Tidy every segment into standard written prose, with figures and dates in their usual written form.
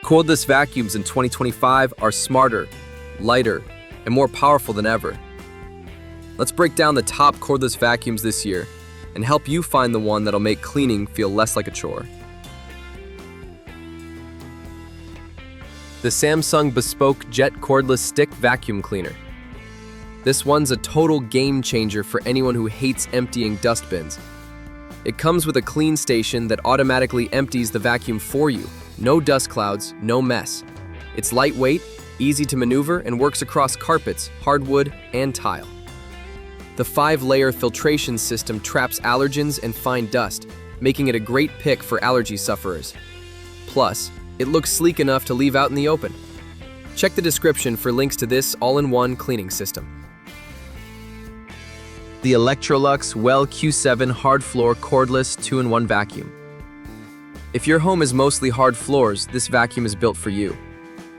Cordless vacuums in 2025 are smarter, lighter, and more powerful than ever. Let's break down the top cordless vacuums this year and help you find the one that'll make cleaning feel less like a chore. The Samsung BESPOKE Jet Cordless Stick Vacuum Cleaner. This one's a total game changer for anyone who hates emptying dustbins. It comes with a clean station that automatically empties the vacuum for you. No dust clouds, no mess. It's lightweight, easy to maneuver, and works across carpets, hardwood, and tile. The 5-layer filtration system traps allergens and fine dust, making it a great pick for allergy sufferers. Plus, it looks sleek enough to leave out in the open. Check the description for links to this all-in-one cleaning system. The Electrolux Well Q7 Hard Floor Cordless 2-in-1 Vacuum. If your home is mostly hard floors, this vacuum is built for you.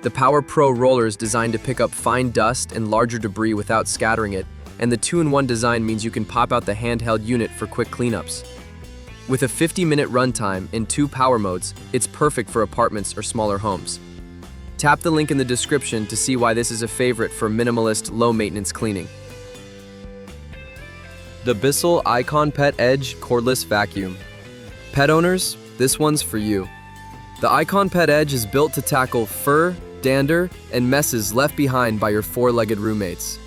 The Power Pro roller is designed to pick up fine dust and larger debris without scattering it, and the 2-in-1 design means you can pop out the handheld unit for quick cleanups. With a 50-minute runtime in 2 power modes, it's perfect for apartments or smaller homes. Tap the link in the description to see why this is a favorite for minimalist, low-maintenance cleaning. The Bissell ICONpet Edge Cordless Vacuum. Pet owners, this one's for you. The ICONpet Edge is built to tackle fur, dander, and messes left behind by your 4-legged roommates.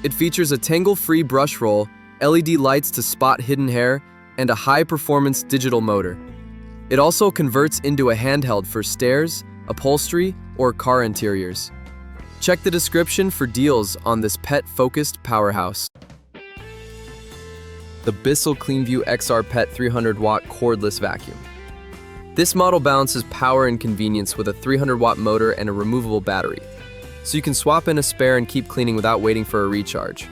It features a tangle-free brush roll, LED lights to spot hidden hair, and a high-performance digital motor. It also converts into a handheld for stairs, upholstery, or car interiors. Check the description for deals on this pet-focused powerhouse. The Bissell Cleanview XR Pet 300-watt cordless vacuum. This model balances power and convenience with a 300-watt motor and a removable battery, so you can swap in a spare and keep cleaning without waiting for a recharge.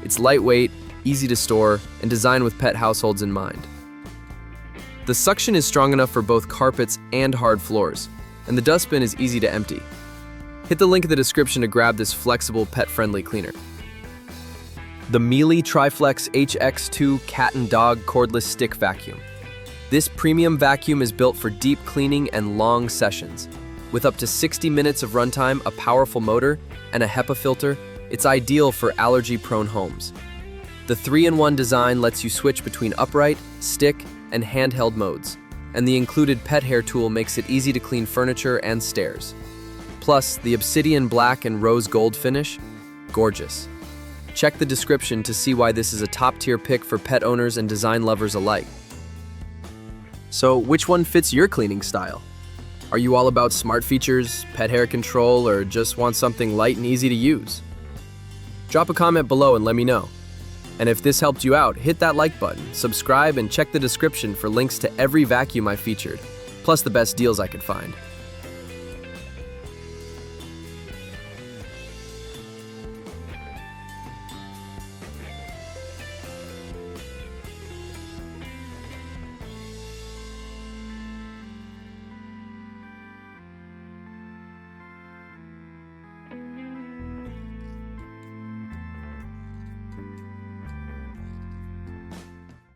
It's lightweight, easy to store, and designed with pet households in mind. The suction is strong enough for both carpets and hard floors, and the dustbin is easy to empty. Hit the link in the description to grab this flexible, pet-friendly cleaner. The Miele Triflex HX2 Cat and Dog Cordless Stick Vacuum. This premium vacuum is built for deep cleaning and long sessions. With up to 60 minutes of runtime, a powerful motor, and a HEPA filter, it's ideal for allergy-prone homes. The 3-in-1 design lets you switch between upright, stick, and handheld modes, and the included pet hair tool makes it easy to clean furniture and stairs. Plus, the obsidian black and rose gold finish, gorgeous. Check the description to see why this is a top-tier pick for pet owners and design lovers alike. So, which one fits your cleaning style? Are you all about smart features, pet hair control, or just want something light and easy to use? Drop a comment below and let me know. And if this helped you out, hit that like button, subscribe, and check the description for links to every vacuum I featured, plus the best deals I could find.